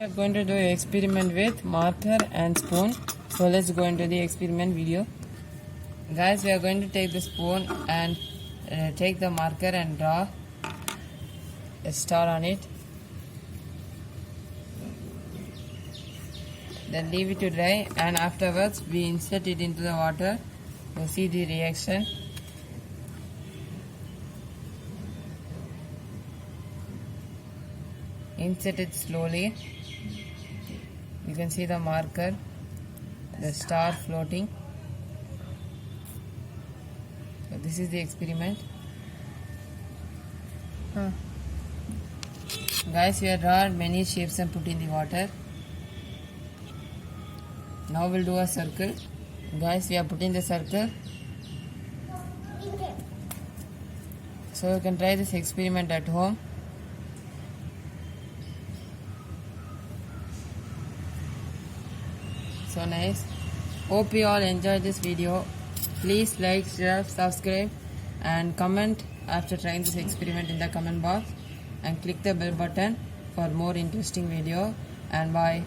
We are going to do an experiment with marker and spoon. So let's go into the experiment video. Guys, we are going to take the spoon and take the marker and draw a star on it. Then leave it to dry, and afterwards we insert it into the water to see the reaction. Insert it slowly. You can see the marker, the star floating. So this is the experiment. Guys, we have drawn many shapes and put in the water. Now we'll do a circle. Guys, we are putting the circle. So you can try this experiment at home. So nice. Hope you all enjoyed this video. Please like, share, subscribe and comment after trying this experiment in the comment box, and click the bell button for more interesting video, and bye.